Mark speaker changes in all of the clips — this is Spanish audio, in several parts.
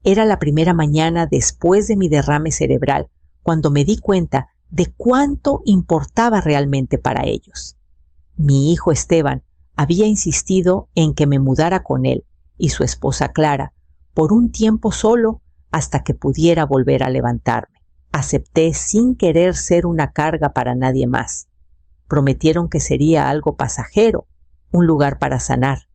Speaker 1: Era la primera mañana después de mi derrame cerebral cuando me di cuenta de cuánto importaba realmente para ellos. Mi hijo Esteban había insistido en que me mudara con él y su esposa Clara por un tiempo solo hasta que pudiera volver a levantarme. Acepté sin querer ser una carga para nadie más. Prometieron que sería algo pasajero, un lugar para sanar.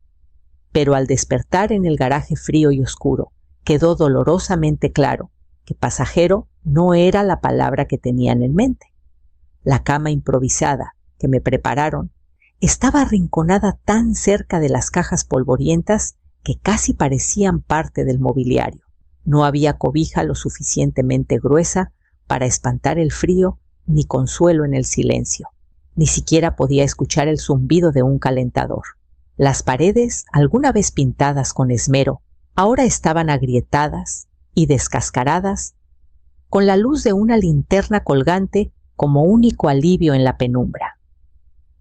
Speaker 1: Pero al despertar en el garaje frío y oscuro, quedó dolorosamente claro que pasajero no era la palabra que tenían en mente. La cama improvisada que me prepararon estaba arrinconada tan cerca de las cajas polvorientas que casi parecían parte del mobiliario. No había cobija lo suficientemente gruesa para espantar el frío ni consuelo en el silencio. Ni siquiera podía escuchar el zumbido de un calentador. Las paredes, alguna vez pintadas con esmero, ahora estaban agrietadas y descascaradas, con la luz de una linterna colgante como único alivio en la penumbra.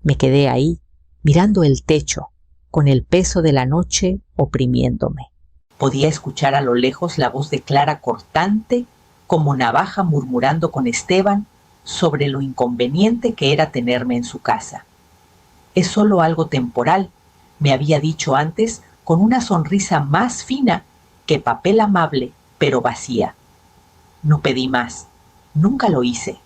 Speaker 1: Me quedé ahí, mirando el techo, con el peso de la noche oprimiéndome. Podía escuchar a lo lejos la voz de Clara cortante, como navaja murmurando con Esteban sobre lo inconveniente que era tenerme en su casa. Es solo algo temporal, me había dicho antes con una sonrisa más fina que papel amable, pero vacía. No pedí más, nunca lo hice.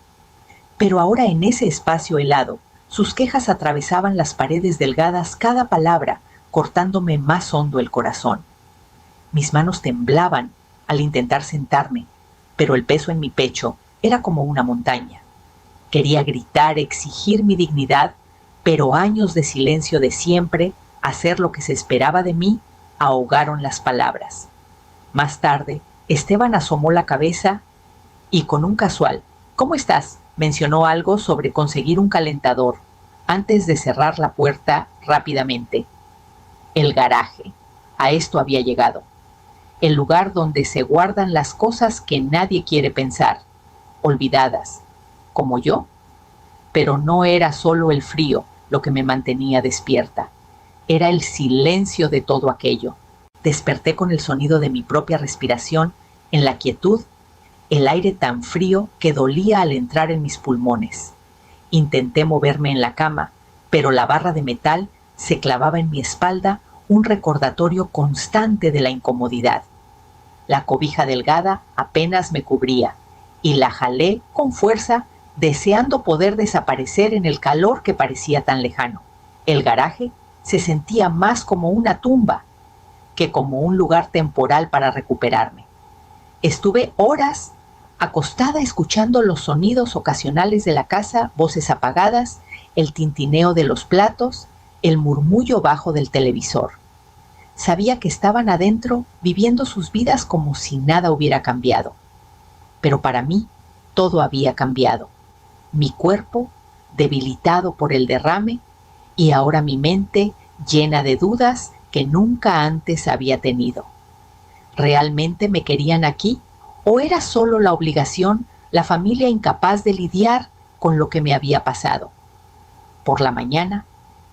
Speaker 1: Pero ahora en ese espacio helado, sus quejas atravesaban las paredes delgadas cada palabra, cortándome más hondo el corazón. Mis manos temblaban al intentar sentarme, pero el peso en mi pecho era como una montaña. Quería gritar, exigir mi dignidad, pero años de silencio de siempre, hacer lo que se esperaba de mí, ahogaron las palabras. Más tarde, Esteban asomó la cabeza y con un casual «¿Cómo estás?», mencionó algo sobre conseguir un calentador, antes de cerrar la puerta rápidamente. El garaje. A esto había llegado. El lugar donde se guardan las cosas que nadie quiere pensar, olvidadas, como yo. Pero no era solo el frío lo que me mantenía despierta. Era el silencio de todo aquello. Desperté con el sonido de mi propia respiración en la quietud, el aire tan frío que dolía al entrar en mis pulmones. Intenté moverme en la cama, pero la barra de metal se clavaba en mi espalda, un recordatorio constante de la incomodidad. La cobija delgada apenas me cubría y la jalé con fuerza, deseando poder desaparecer en el calor que parecía tan lejano. El garaje se sentía más como una tumba que como un lugar temporal para recuperarme. Estuve horas acostada escuchando los sonidos ocasionales de la casa, voces apagadas, el tintineo de los platos, el murmullo bajo del televisor. Sabía que estaban adentro viviendo sus vidas como si nada hubiera cambiado. Pero para mí todo había cambiado. Mi cuerpo debilitado por el derrame y ahora mi mente llena de dudas que nunca antes había tenido. ¿Realmente me querían aquí? ¿O era solo la obligación, la familia incapaz de lidiar con lo que me había pasado? Por la mañana,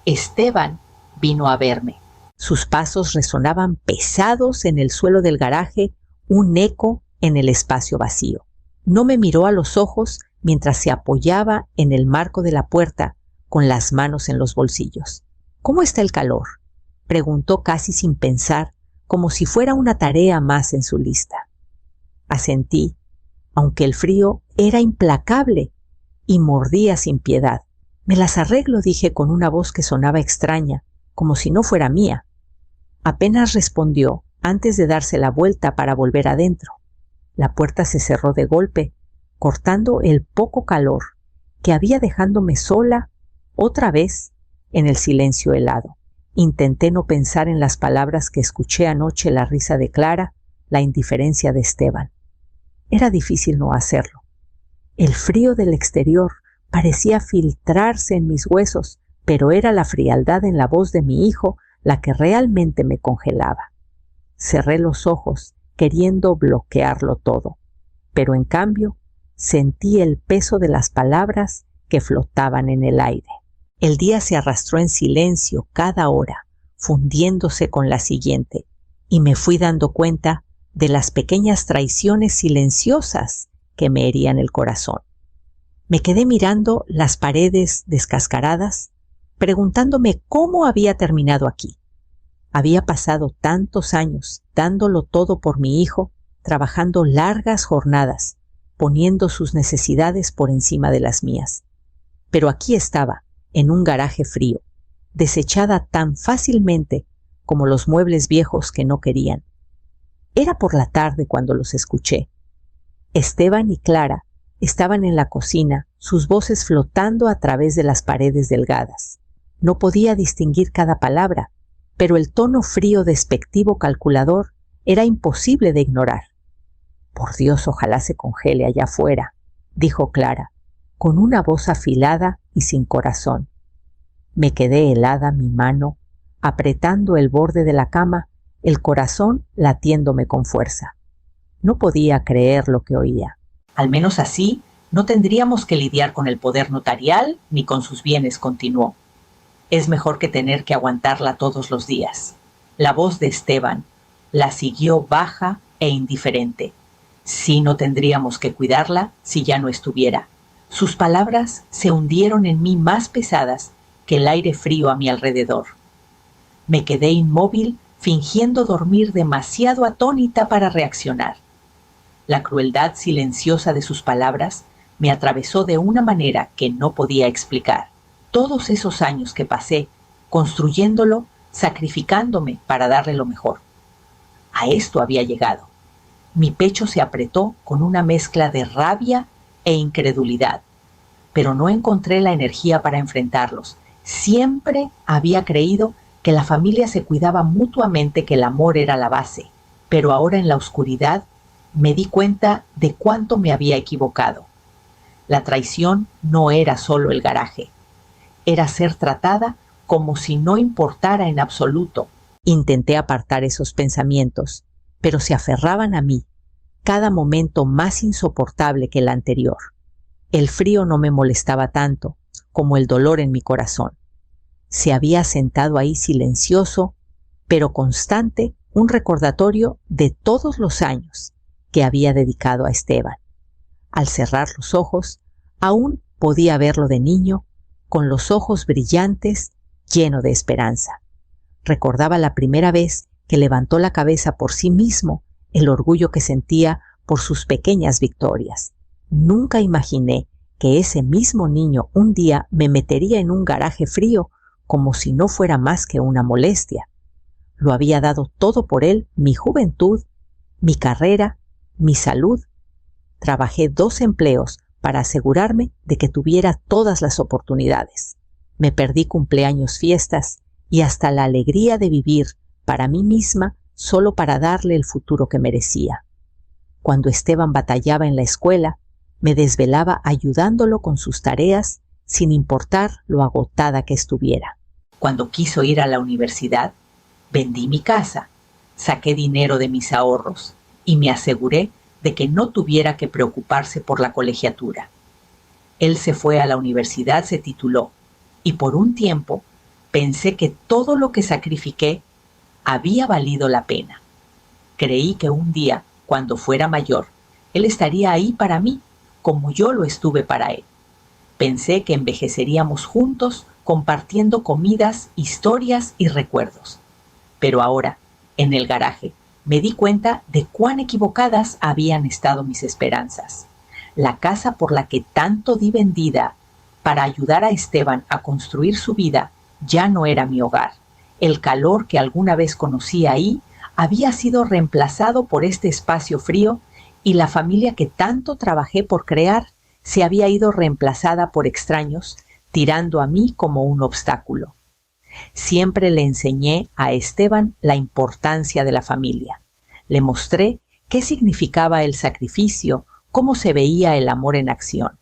Speaker 1: Esteban vino a verme. Sus pasos resonaban pesados en el suelo del garaje, un eco en el espacio vacío. No me miró a los ojos mientras se apoyaba en el marco de la puerta con las manos en los bolsillos. «¿Cómo está el calor?», preguntó casi sin pensar, como si fuera una tarea más en su lista. Asentí, aunque el frío era implacable y mordía sin piedad. «Me las arreglo», dije con una voz que sonaba extraña, como si no fuera mía. Apenas respondió antes de darse la vuelta para volver adentro. La puerta se cerró de golpe, cortando el poco calor que había dejándome sola otra vez en el silencio helado. Intenté no pensar en las palabras que escuché anoche, la risa de Clara, la indiferencia de Esteban. Era difícil no hacerlo. El frío del exterior parecía filtrarse en mis huesos, pero era la frialdad en la voz de mi hijo la que realmente me congelaba. Cerré los ojos, queriendo bloquearlo todo, pero en cambio sentí el peso de las palabras que flotaban en el aire. El día se arrastró en silencio cada hora, fundiéndose con la siguiente, y me fui dando cuenta de las pequeñas traiciones silenciosas que me herían el corazón. Me quedé mirando las paredes descascaradas, preguntándome cómo había terminado aquí. Había pasado tantos años dándolo todo por mi hijo, trabajando largas jornadas, poniendo sus necesidades por encima de las mías. Pero aquí estaba, en un garaje frío, desechada tan fácilmente como los muebles viejos que no querían. Era por la tarde cuando los escuché. Esteban y Clara estaban en la cocina, sus voces flotando a través de las paredes delgadas. No podía distinguir cada palabra, pero el tono frío despectivo calculador era imposible de ignorar. «Por Dios, ojalá se congele allá afuera», dijo Clara, con una voz afilada y sin corazón. Me quedé helada mi mano, apretando el borde de la cama, el corazón latiéndome con fuerza. No podía creer lo que oía. «Al menos así no tendríamos que lidiar con el poder notarial ni con sus bienes», continuó. «Es mejor que tener que aguantarla todos los días». La voz de Esteban la siguió baja e indiferente. «Sí, no tendríamos que cuidarla si ya no estuviera». Sus palabras se hundieron en mí más pesadas que el aire frío a mi alrededor. Me quedé inmóvil, fingiendo dormir demasiado atónita para reaccionar. La crueldad silenciosa de sus palabras me atravesó de una manera que no podía explicar. Todos esos años que pasé construyéndolo, sacrificándome para darle lo mejor. A esto había llegado. Mi pecho se apretó con una mezcla de rabia e incredulidad, pero no encontré la energía para enfrentarlos. Siempre había creído que la familia se cuidaba mutuamente, que el amor era la base, pero ahora en la oscuridad me di cuenta de cuánto me había equivocado. La traición no era solo el garaje, era ser tratada como si no importara en absoluto. Intenté apartar esos pensamientos, pero se aferraban a mí, cada momento más insoportable que el anterior. El frío no me molestaba tanto como el dolor en mi corazón. Se había sentado ahí silencioso, pero constante, un recordatorio de todos los años que había dedicado a Esteban. Al cerrar los ojos, aún podía verlo de niño, con los ojos brillantes, lleno de esperanza. Recordaba la primera vez que levantó la cabeza por sí mismo, el orgullo que sentía por sus pequeñas victorias. Nunca imaginé que ese mismo niño un día me metería en un garaje frío como si no fuera más que una molestia. Lo había dado todo por él, mi juventud, mi carrera, mi salud. Trabajé 2 empleos para asegurarme de que tuviera todas las oportunidades. Me perdí cumpleaños, fiestas y hasta la alegría de vivir para mí misma solo para darle el futuro que merecía. Cuando Esteban batallaba en la escuela, me desvelaba ayudándolo con sus tareas sin importar lo agotada que estuviera. Cuando quiso ir a la universidad, vendí mi casa, saqué dinero de mis ahorros y me aseguré de que no tuviera que preocuparse por la colegiatura. Él se fue a la universidad, se tituló, y por un tiempo pensé que todo lo que sacrifiqué había valido la pena. Creí que un día, cuando fuera mayor, él estaría ahí para mí, como yo lo estuve para él. Pensé que envejeceríamos juntos, compartiendo comidas, historias y recuerdos. Pero ahora, en el garaje, me di cuenta de cuán equivocadas habían estado mis esperanzas. La casa por la que tanto di vendida para ayudar a Esteban a construir su vida ya no era mi hogar. El calor que alguna vez conocí ahí había sido reemplazado por este espacio frío y la familia que tanto trabajé por crear se había ido reemplazada por extraños, tirando a mí como un obstáculo. Siempre le enseñé a Esteban la importancia de la familia. Le mostré qué significaba el sacrificio, cómo se veía el amor en acción.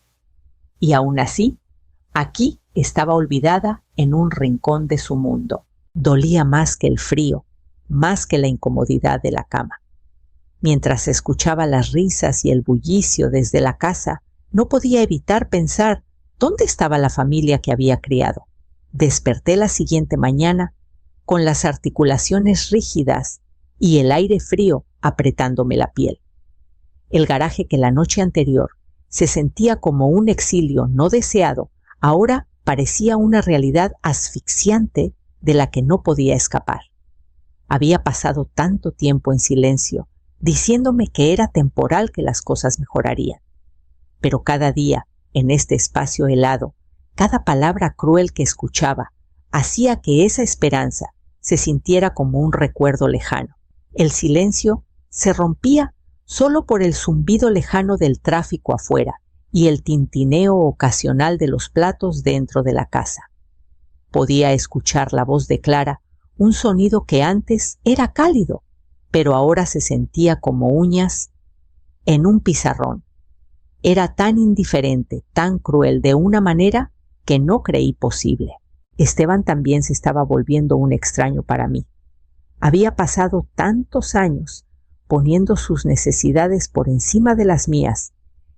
Speaker 1: Y aún así, aquí estaba olvidada en un rincón de su mundo. Dolía más que el frío, más que la incomodidad de la cama. Mientras escuchaba las risas y el bullicio desde la casa, no podía evitar pensar dónde estaba la familia que había criado. Desperté la siguiente mañana con las articulaciones rígidas y el aire frío apretándome la piel. El garaje que la noche anterior se sentía como un exilio no deseado, ahora parecía una realidad asfixiante de la que no podía escapar. Había pasado tanto tiempo en silencio, diciéndome que era temporal, que las cosas mejorarían. Pero cada día, en este espacio helado, cada palabra cruel que escuchaba hacía que esa esperanza se sintiera como un recuerdo lejano. El silencio se rompía solo por el zumbido lejano del tráfico afuera y el tintineo ocasional de los platos dentro de la casa. Podía escuchar la voz de Clara, un sonido que antes era cálido, pero ahora se sentía como uñas en un pizarrón. Era tan indiferente, tan cruel, de una manera que no creí posible. Esteban también se estaba volviendo un extraño para mí. Había pasado tantos años poniendo sus necesidades por encima de las mías,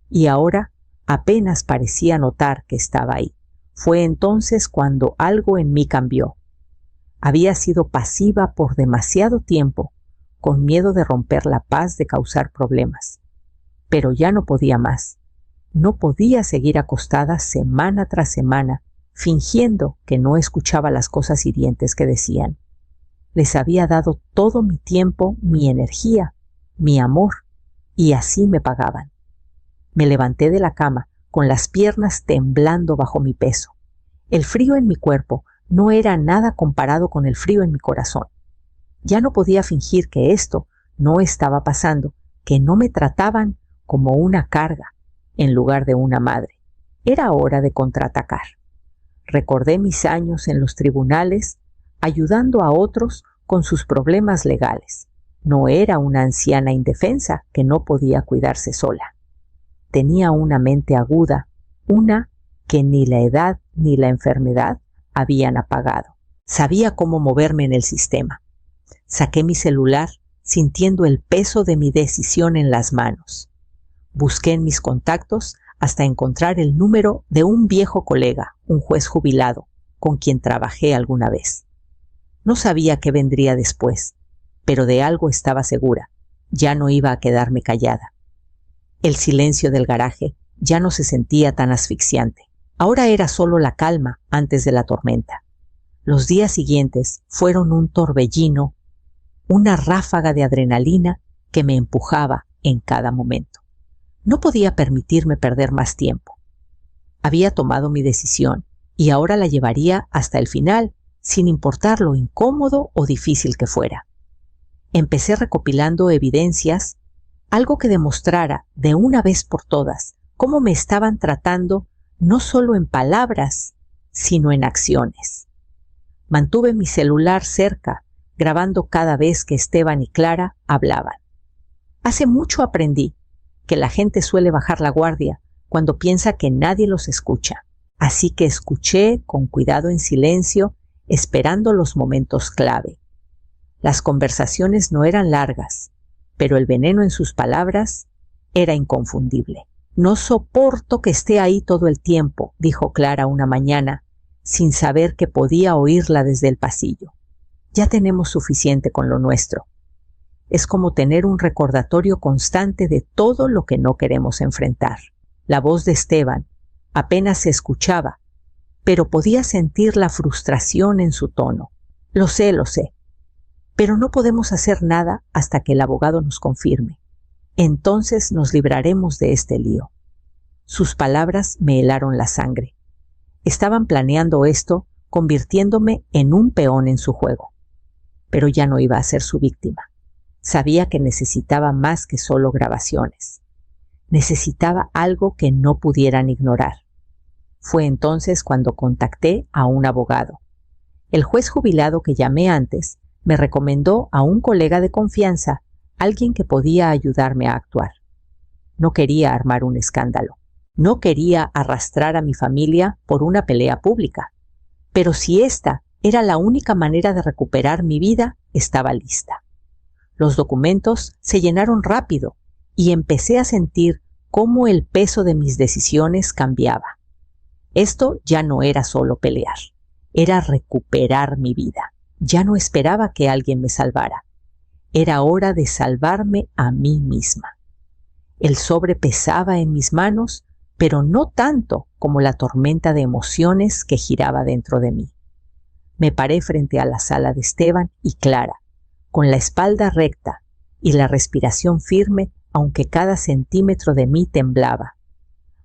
Speaker 1: y ahora apenas parecía notar que estaba ahí. Fue entonces cuando algo en mí cambió. Había sido pasiva por demasiado tiempo, con miedo de romper la paz, de causar problemas. Pero ya no podía más. No podía seguir acostada semana tras semana, fingiendo que no escuchaba las cosas hirientes que decían. Les había dado todo mi tiempo, mi energía, mi amor, y así me pagaban. Me levanté de la cama, con las piernas temblando bajo mi peso. El frío en mi cuerpo no era nada comparado con el frío en mi corazón. Ya no podía fingir que esto no estaba pasando, que no me trataban como una carga en lugar de una madre. Era hora de contraatacar. Recordé mis años en los tribunales, ayudando a otros con sus problemas legales. No era una anciana indefensa que no podía cuidarse sola. Tenía una mente aguda, una que ni la edad ni la enfermedad habían apagado. Sabía cómo moverme en el sistema. Saqué mi celular sintiendo el peso de mi decisión en las manos. Busqué en mis contactos hasta encontrar el número de un viejo colega, un juez jubilado, con quien trabajé alguna vez. No sabía qué vendría después, pero de algo estaba segura. Ya no iba a quedarme callada. El silencio del garaje ya no se sentía tan asfixiante. Ahora era solo la calma antes de la tormenta. Los días siguientes fueron un torbellino, una ráfaga de adrenalina que me empujaba en cada momento. No podía permitirme perder más tiempo. Había tomado mi decisión y ahora la llevaría hasta el final, sin importar lo incómodo o difícil que fuera. Empecé recopilando evidencias, algo que demostrara de una vez por todas cómo me estaban tratando, no solo en palabras, sino en acciones. Mantuve mi celular cerca, grabando cada vez que Esteban y Clara hablaban. Hace mucho aprendí que la gente suele bajar la guardia cuando piensa que nadie los escucha. Así que escuché con cuidado en silencio, esperando los momentos clave. Las conversaciones no eran largas, pero el veneno en sus palabras era inconfundible. No soporto que esté ahí todo el tiempo, dijo Clara una mañana, sin saber que podía oírla desde el pasillo. Ya tenemos suficiente con lo nuestro. Es como tener un recordatorio constante de todo lo que no queremos enfrentar. La voz de Esteban apenas se escuchaba, pero podía sentir la frustración en su tono. Lo sé, pero no podemos hacer nada hasta que el abogado nos confirme. Entonces nos libraremos de este lío. Sus palabras me helaron la sangre. Estaban planeando esto, convirtiéndome en un peón en su juego. Pero ya no iba a ser su víctima. Sabía que necesitaba más que solo grabaciones. Necesitaba algo que no pudieran ignorar. Fue entonces cuando contacté a un abogado. El juez jubilado que llamé antes me recomendó a un colega de confianza, alguien que podía ayudarme a actuar. No quería armar un escándalo. No quería arrastrar a mi familia por una pelea pública. Pero si esta era la única manera de recuperar mi vida, estaba lista. Los documentos se llenaron rápido y empecé a sentir cómo el peso de mis decisiones cambiaba. Esto ya no era solo pelear, era recuperar mi vida. Ya no esperaba que alguien me salvara. Era hora de salvarme a mí misma. El sobre pesaba en mis manos, pero no tanto como la tormenta de emociones que giraba dentro de mí. Me paré frente a la sala de Esteban y Clara, con la espalda recta y la respiración firme, aunque cada centímetro de mí temblaba.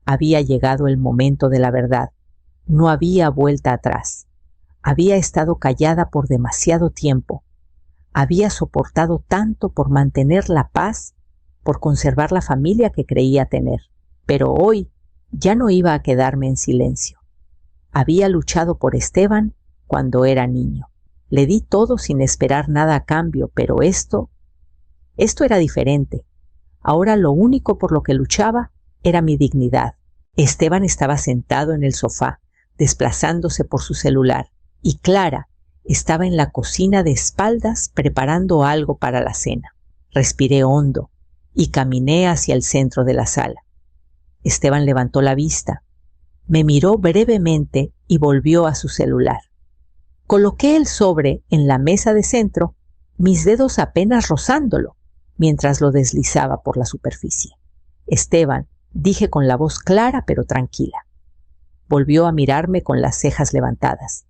Speaker 1: Había llegado el momento de la verdad. No había vuelta atrás. Había estado callada por demasiado tiempo. Había soportado tanto por mantener la paz, por conservar la familia que creía tener. Pero hoy ya no iba a quedarme en silencio. Había luchado por Esteban cuando era niño. Le di todo sin esperar nada a cambio, pero esto era diferente. Ahora lo único por lo que luchaba era mi dignidad. Esteban estaba sentado en el sofá, desplazándose por su celular, y Clara estaba en la cocina de espaldas preparando algo para la cena. Respiré hondo y caminé hacia el centro de la sala. Esteban levantó la vista, me miró brevemente y volvió a su celular. Coloqué el sobre en la mesa de centro, mis dedos apenas rozándolo, mientras lo deslizaba por la superficie. Esteban, dije con la voz clara pero tranquila. Volvió a mirarme con las cejas levantadas.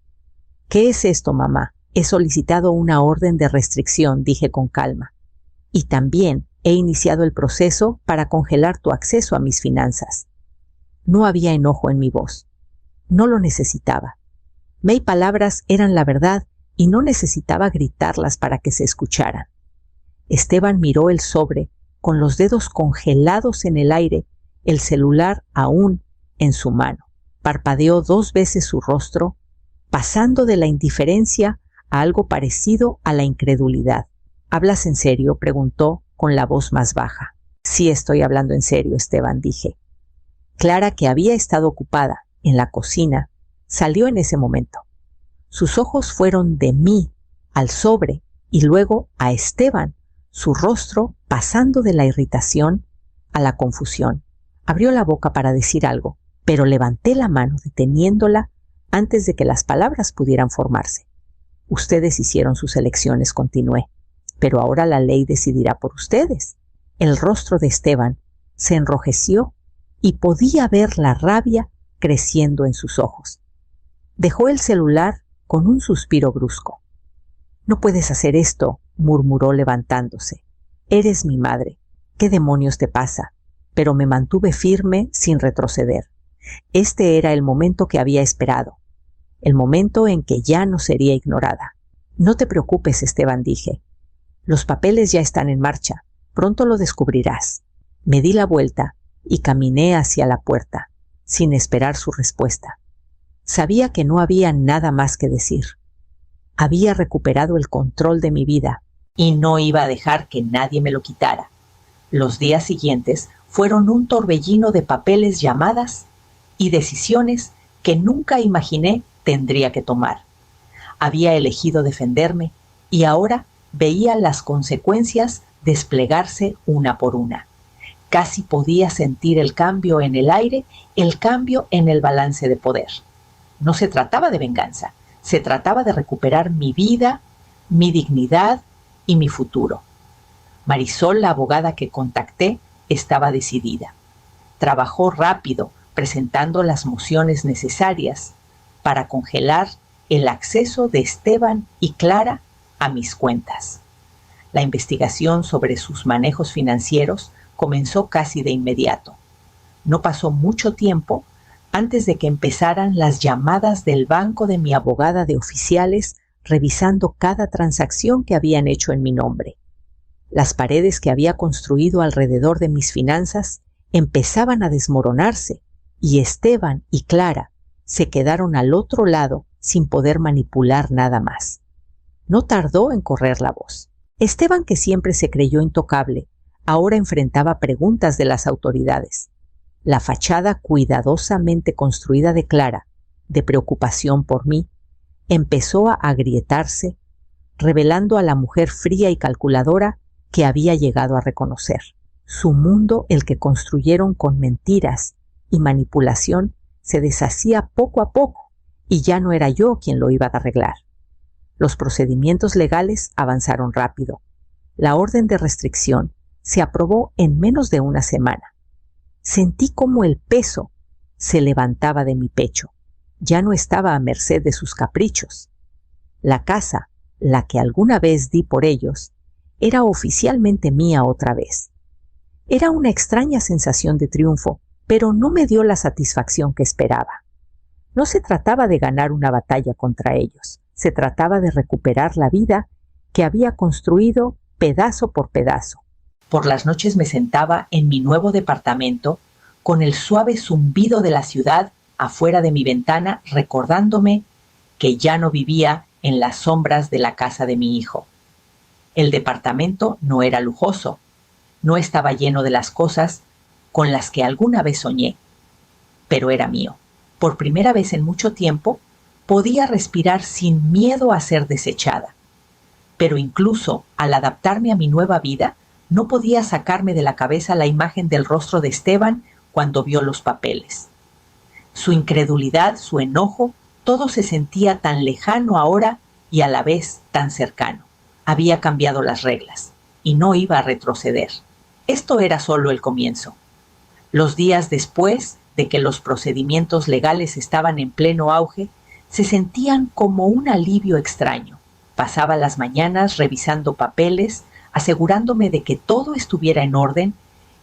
Speaker 1: ¿Qué es esto, mamá? He solicitado una orden de restricción, dije con calma. Y también he iniciado el proceso para congelar tu acceso a mis finanzas. No había enojo en mi voz. No lo necesitaba. Mis palabras eran la verdad y no necesitaba gritarlas para que se escucharan. Esteban miró el sobre con los dedos congelados en el aire, el celular aún en su mano. Parpadeó 2 veces su rostro, pasando de la indiferencia a algo parecido a la incredulidad. ¿Hablas en serio?, preguntó con la voz más baja. Sí, estoy hablando en serio, Esteban, dije. Clara, que había estado ocupada en la cocina, salió en ese momento. Sus ojos fueron de mí al sobre y luego a Esteban, su rostro pasando de la irritación a la confusión. Abrió la boca para decir algo, pero levanté la mano deteniéndola antes de que las palabras pudieran formarse. Ustedes hicieron sus elecciones, continué, pero ahora la ley decidirá por ustedes. El rostro de Esteban se enrojeció y podía ver la rabia creciendo en sus ojos. Dejó el celular con un suspiro brusco. No puedes hacer esto, murmuró levantándose. Eres mi madre. ¿Qué demonios te pasa? Pero me mantuve firme sin retroceder. Este era el momento que había esperado, el momento en que ya no sería ignorada. No te preocupes, Esteban, dije. Los papeles ya están en marcha. Pronto lo descubrirás. Me di la vuelta y caminé hacia la puerta, sin esperar su respuesta. Sabía que no había nada más que decir. Había recuperado el control de mi vida y no iba a dejar que nadie me lo quitara. Los días siguientes fueron un torbellino de papeles, llamadas y decisiones que nunca imaginé tendría que tomar. Había elegido defenderme y ahora veía las consecuencias desplegarse una por una. Casi podía sentir el cambio en el aire, el cambio en el balance de poder. No se trataba de venganza, se trataba de recuperar mi vida, mi dignidad y mi futuro. Marisol, la abogada que contacté, estaba decidida. Trabajó rápido, presentando las mociones necesarias para congelar el acceso de Esteban y Clara a mis cuentas. La investigación sobre sus manejos financieros comenzó casi de inmediato. No pasó mucho tiempo antes de que empezaran las llamadas del banco de mi abogada de oficiales revisando cada transacción que habían hecho en mi nombre. Las paredes que había construido alrededor de mis finanzas empezaban a desmoronarse y Esteban y Clara se quedaron al otro lado sin poder manipular nada más. No tardó en correr la voz. Esteban, que siempre se creyó intocable, ahora enfrentaba preguntas de las autoridades. La fachada cuidadosamente construida de Clara, de preocupación por mí, empezó a agrietarse, revelando a la mujer fría y calculadora que había llegado a reconocer. Su mundo, el que construyeron con mentiras y manipulación, se deshacía poco a poco y ya no era yo quien lo iba a arreglar. Los procedimientos legales avanzaron rápido. La orden de restricción se aprobó en menos de una semana. Sentí como el peso se levantaba de mi pecho. Ya no estaba a merced de sus caprichos. La casa, la que alguna vez di por ellos, era oficialmente mía otra vez. Era una extraña sensación de triunfo, pero no me dio la satisfacción que esperaba. No se trataba de ganar una batalla contra ellos, se trataba de recuperar la vida que había construido pedazo por pedazo. Por las noches me sentaba en mi nuevo departamento con el suave zumbido de la ciudad afuera de mi ventana, recordándome que ya no vivía en las sombras de la casa de mi hijo. El departamento no era lujoso, no estaba lleno de las cosas con las que alguna vez soñé, pero era mío. Por primera vez en mucho tiempo podía respirar sin miedo a ser desechada. Pero incluso al adaptarme a mi nueva vida, no podía sacarme de la cabeza la imagen del rostro de Esteban cuando vio los papeles. Su incredulidad, su enojo, todo se sentía tan lejano ahora y a la vez tan cercano. Había cambiado las reglas y no iba a retroceder. Esto era solo el comienzo. Los días después de que los procedimientos legales estaban en pleno auge, se sentían como un alivio extraño. Pasaba las mañanas revisando papeles, asegurándome de que todo estuviera en orden,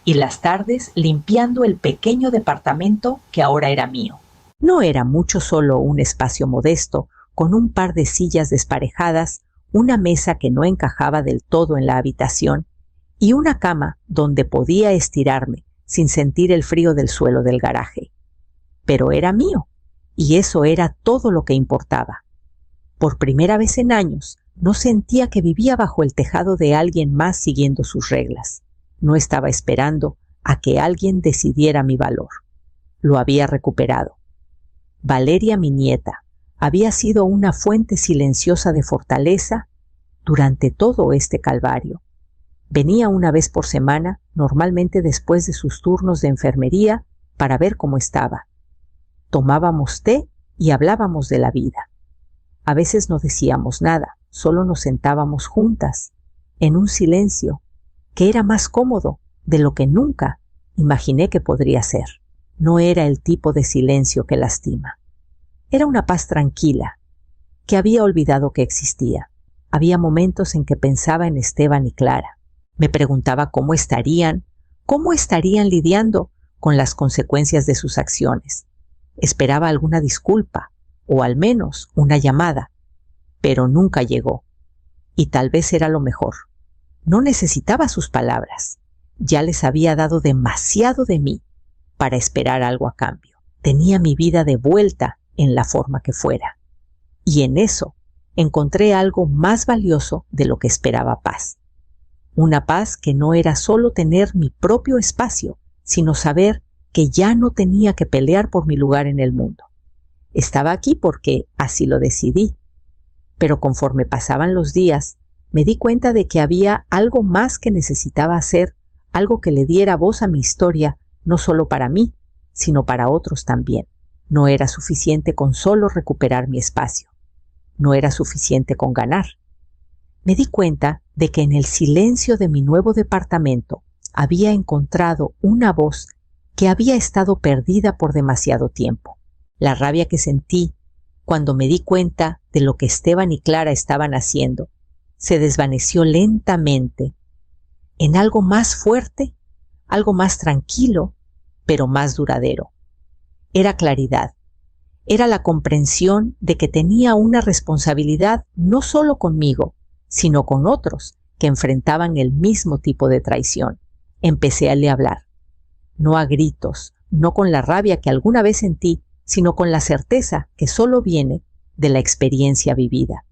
Speaker 1: y las tardes limpiando el pequeño departamento que ahora era mío. No era mucho, solo un espacio modesto, con un par de sillas desparejadas, una mesa que no encajaba del todo en la habitación, y una cama donde podía estirarme sin sentir el frío del suelo del garaje. Pero era mío, y eso era todo lo que importaba. Por primera vez en años, no sentía que vivía bajo el tejado de alguien más siguiendo sus reglas. No estaba esperando a que alguien decidiera mi valor. Lo había recuperado. Valeria, mi nieta, había sido una fuente silenciosa de fortaleza durante todo este calvario. Venía una vez por semana, normalmente después de sus turnos de enfermería, para ver cómo estaba. Tomábamos té y hablábamos de la vida. A veces no decíamos nada, solo nos sentábamos juntas, en un silencio que era más cómodo de lo que nunca imaginé que podría ser. No era el tipo de silencio que lastima. Era una paz tranquila, que había olvidado que existía. Había momentos en que pensaba en Esteban y Clara. Me preguntaba cómo estarían lidiando con las consecuencias de sus acciones. Esperaba alguna disculpa, o al menos una llamada, pero nunca llegó. Y tal vez era lo mejor. No necesitaba sus palabras. Ya les había dado demasiado de mí para esperar algo a cambio. Tenía mi vida de vuelta en la forma que fuera. Y en eso encontré algo más valioso de lo que esperaba: paz. Una paz que no era solo tener mi propio espacio, sino saber que ya no tenía que pelear por mi lugar en el mundo. Estaba aquí porque así lo decidí. Pero conforme pasaban los días, me di cuenta de que había algo más que necesitaba hacer, algo que le diera voz a mi historia, no solo para mí, sino para otros también. No era suficiente con solo recuperar mi espacio. No era suficiente con ganar. Me di cuenta de que en el silencio de mi nuevo departamento había encontrado una voz que había estado perdida por demasiado tiempo. La rabia que sentí cuando me di cuenta de lo que Esteban y Clara estaban haciendo se desvaneció lentamente en algo más fuerte, algo más tranquilo, pero más duradero. Era claridad. Era la comprensión de que tenía una responsabilidad no solo conmigo, sino con otros que enfrentaban el mismo tipo de traición. Empecé a hablar, no a gritos, no con la rabia que alguna vez sentí, sino con la certeza que solo viene de la experiencia vivida.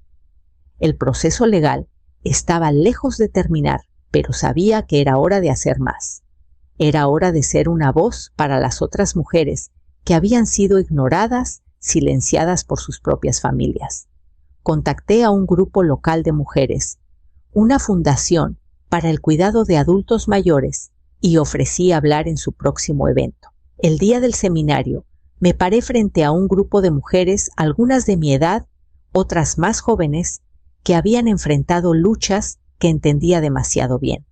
Speaker 1: El proceso legal estaba lejos de terminar, pero sabía que era hora de hacer más. Era hora de ser una voz para las otras mujeres que habían sido ignoradas, silenciadas por sus propias familias. Contacté a un grupo local de mujeres, una fundación para el cuidado de adultos mayores, y ofrecí hablar en su próximo evento. El día del seminario, me paré frente a un grupo de mujeres, algunas de mi edad, otras más jóvenes, que habían enfrentado luchas que entendía demasiado bien.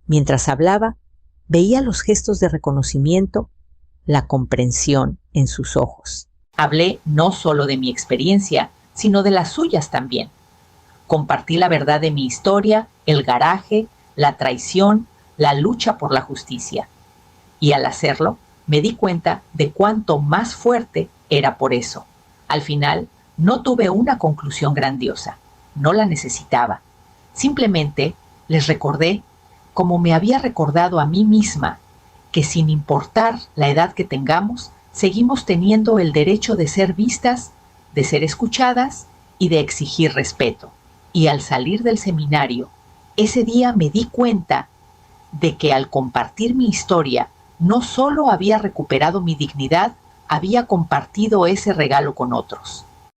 Speaker 1: Mientras hablaba, veía los gestos de reconocimiento, la comprensión en sus ojos. Hablé no solo de mi experiencia, sino de las suyas también. Compartí la verdad de mi historia, el garaje, la traición, la lucha por la justicia. Y al hacerlo, me di cuenta de cuánto más fuerte era por eso. Al final, no tuve una conclusión grandiosa. No la necesitaba. Simplemente les recordé, como me había recordado a mí misma, que sin importar la edad que tengamos, seguimos teniendo el derecho de ser vistas, de ser escuchadas y de exigir respeto. Y al salir del seminario, ese día me di cuenta de que al compartir mi historia, no solo había recuperado mi dignidad, había compartido ese regalo con otros.